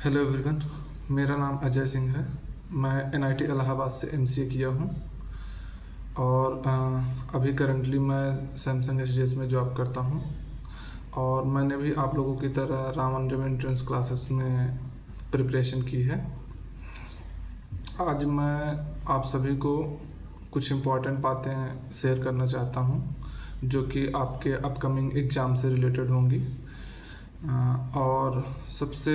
Hello everyone. मेरा नाम अजय सिंह है। मैं एनआईटी इलाहाबाद से एमसीए किया हूँ और अभी करंटली मैं सैमसंग एसडीएस में जॉब करता हूँ। और मैंने भी आप लोगों की तरह रामानुजम एंट्रेंस क्लासेस में प्रिपरेशन की है। आज मैं आप सभी को कुछ इम्पोर्टेंट बातें शेयर करना चाहता हूँ जो कि आपके अपकमिंग एग्ज़ाम से रिलेटेड होंगी। और सबसे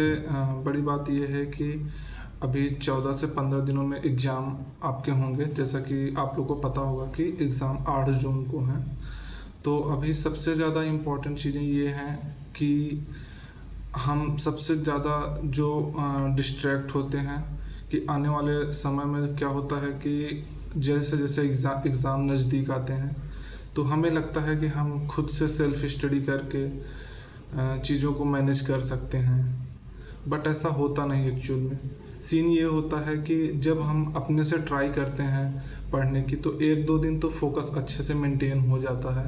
बड़ी बात यह है कि अभी 14 से 15 दिनों में एग्ज़ाम आपके होंगे। जैसा कि आप लोगों को पता होगा कि एग्ज़ाम 8 जून को हैं। तो अभी सबसे ज़्यादा इम्पोर्टेंट चीज़ें ये हैं कि हम सबसे ज़्यादा जो डिस्ट्रैक्ट होते हैं कि आने वाले समय में क्या होता है कि जैसे जैसे एग्ज़ाम नज़दीक आते हैं तो हमें लगता है कि हम खुद से सेल्फ स्टडी करके चीज़ों को मैनेज कर सकते हैं। बट ऐसा होता नहीं। एक्चुअल में सीन ये होता है कि जब हम अपने से ट्राई करते हैं पढ़ने की तो 1-2 दिन तो फोकस अच्छे से मेंटेन हो जाता है।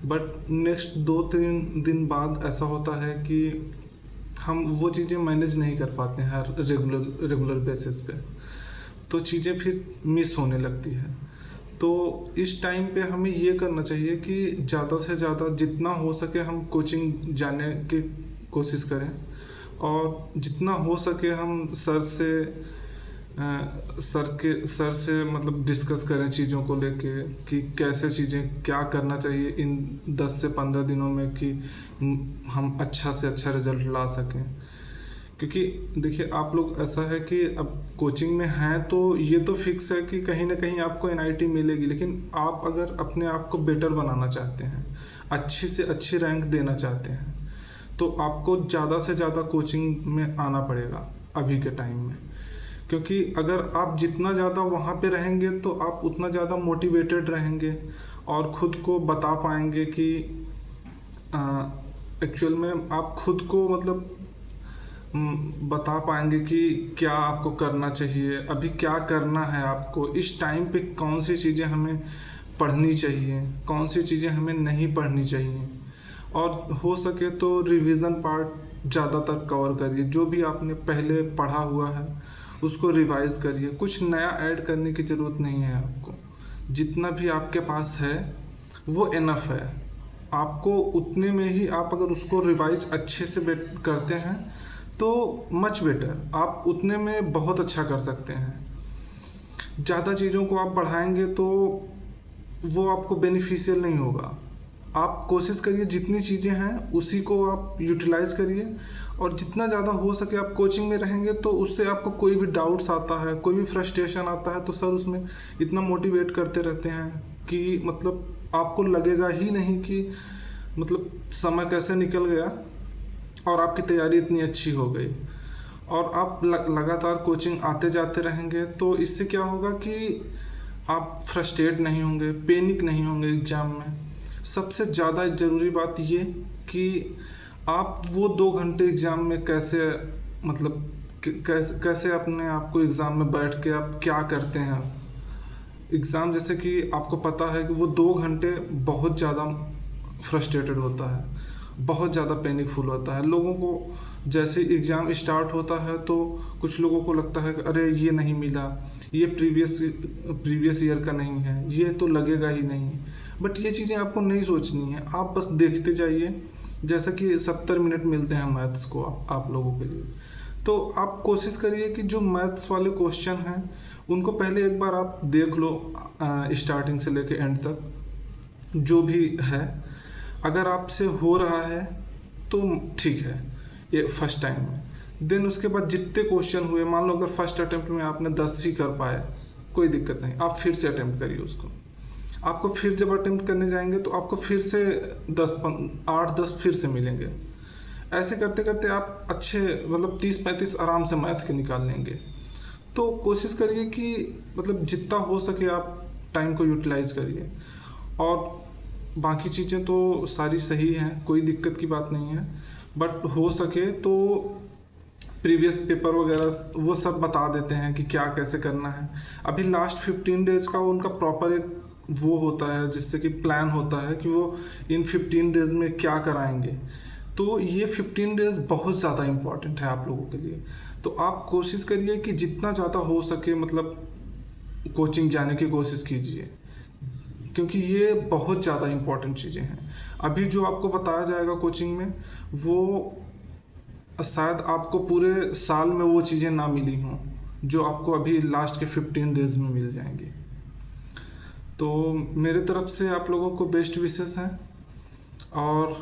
बट नेक्स्ट 2-3 दिन बाद ऐसा होता है कि हम वो चीज़ें मैनेज नहीं कर पाते हैं रेगुलर बेसिस पे, तो चीज़ें फिर मिस होने लगती है। तो इस टाइम पे हमें ये करना चाहिए कि ज़्यादा से ज़्यादा जितना हो सके हम कोचिंग जाने की कोशिश करें और जितना हो सके हम सर से मतलब डिस्कस करें चीज़ों को लेके कि कैसे चीज़ें क्या करना चाहिए इन 10 से 15 दिनों में कि हम अच्छा से अच्छा रिज़ल्ट ला सकें। क्योंकि देखिए आप लोग ऐसा है कि अब कोचिंग में हैं तो ये तो फिक्स है कि कहीं ना कहीं आपको एनआईटी मिलेगी, लेकिन आप अगर अपने आप को बेटर बनाना चाहते हैं, अच्छी से अच्छी रैंक देना चाहते हैं, तो आपको ज़्यादा से ज़्यादा कोचिंग में आना पड़ेगा अभी के टाइम में। क्योंकि अगर आप जितना ज़्यादा वहाँ पे रहेंगे तो आप उतना ज़्यादा मोटिवेटेड रहेंगे और ख़ुद को बता पाएंगे कि एक्चुअल में आप खुद को मतलब बता पाएंगे कि क्या आपको करना चाहिए, अभी क्या करना है आपको, इस टाइम पे कौन सी चीज़ें हमें पढ़नी चाहिए, कौन सी चीज़ें हमें नहीं पढ़नी चाहिए। और हो सके तो रिवीजन पार्ट ज़्यादातर कवर करिए। जो भी आपने पहले पढ़ा हुआ है उसको रिवाइज करिए। कुछ नया ऐड करने की ज़रूरत नहीं है आपको। जितना भी आपके पास है वो इनफ है। आपको उतने में ही आप अगर उसको रिवाइज अच्छे से करते हैं तो मच बेटर, आप उतने में बहुत अच्छा कर सकते हैं। ज़्यादा चीज़ों को आप बढ़ाएंगे तो वो आपको बेनिफिशियल नहीं होगा। आप कोशिश करिए जितनी चीज़ें हैं उसी को आप यूटिलाइज़ करिए और जितना ज़्यादा हो सके आप कोचिंग में रहेंगे तो उससे आपको कोई भी डाउट्स आता है, कोई भी फ्रस्ट्रेशन आता है तो सर उसमें इतना मोटिवेट करते रहते हैं कि मतलब आपको लगेगा ही नहीं कि मतलब समय कैसे निकल गया और आपकी तैयारी इतनी अच्छी हो गई। और आप लगातार कोचिंग आते जाते रहेंगे तो इससे क्या होगा कि आप फ्रस्ट्रेट नहीं होंगे, पैनिक नहीं होंगे एग्ज़ाम में। सबसे ज़्यादा ज़रूरी बात ये कि आप वो 2 घंटे एग्ज़ाम में कैसे मतलब कैसे अपने आप को एग्ज़ाम में बैठ के आप क्या करते हैं। एग्ज़ाम जैसे कि आपको पता है कि वो 2 घंटे बहुत ज़्यादा फ्रस्ट्रेटेड होता है, बहुत ज़्यादा पैनिकफुल होता है। लोगों को जैसे एग्ज़ाम स्टार्ट होता है तो कुछ लोगों को लगता है कि अरे ये नहीं मिला, ये प्रीवियस ईयर का नहीं है, ये तो लगेगा ही नहीं। बट ये चीज़ें आपको नहीं सोचनी है, आप बस देखते जाइए। जैसा कि 70 मिनट मिलते हैं मैथ्स को आप लोगों के लिए, तो आप कोशिश करिए कि जो मैथ्स वाले क्वेश्चन हैं उनको पहले एक बार आप देख लो स्टार्टिंग से लेके एंड तक जो भी है। अगर आपसे हो रहा है तो ठीक है, ये फर्स्ट टाइम में। देन उसके बाद जितने क्वेश्चन हुए, मान लो अगर फर्स्ट अटेम्प्ट में आपने 10 ही कर पाए, कोई दिक्कत नहीं, आप फिर से अटेम्प्ट करिए उसको। आपको फिर जब अटेम्प्ट करने जाएंगे तो आपको फिर से 8-10 फिर से मिलेंगे। ऐसे करते करते आप अच्छे मतलब 30-35 आराम से मैथ के निकाल लेंगे। तो कोशिश करिए कि मतलब जितना हो सके आप टाइम को यूटिलाइज़ करिए। और बाकी चीज़ें तो सारी सही हैं, कोई दिक्कत की बात नहीं है। बट हो सके तो प्रीवियस पेपर वगैरह वो सब बता देते हैं कि क्या कैसे करना है। अभी लास्ट 15 डेज़ का उनका प्रॉपर एक वो होता है जिससे कि प्लान होता है कि वो इन 15 डेज़ में क्या कराएंगे। तो ये 15 डेज़ बहुत ज़्यादा इम्पॉर्टेंट है आप लोगों के लिए। तो आप कोशिश करिए कि जितना ज़्यादा हो सके मतलब कोचिंग जाने की कोशिश कीजिए, क्योंकि ये बहुत ज़्यादा इम्पॉर्टेंट चीज़ें हैं। अभी जो आपको बताया जाएगा कोचिंग में, वो शायद आपको पूरे साल में वो चीज़ें ना मिली हों जो आपको अभी लास्ट के 15 डेज़ में मिल जाएंगी। तो मेरे तरफ से आप लोगों को बेस्ट विशेस हैं। और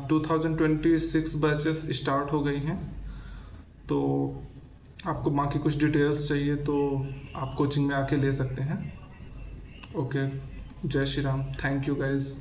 2026 बैचेस स्टार्ट हो गई हैं। तो आपको बाकी कुछ डिटेल्स चाहिए तो आप कोचिंग में आके ले सकते हैं। ओके, जय Shri Ram, thank you guys.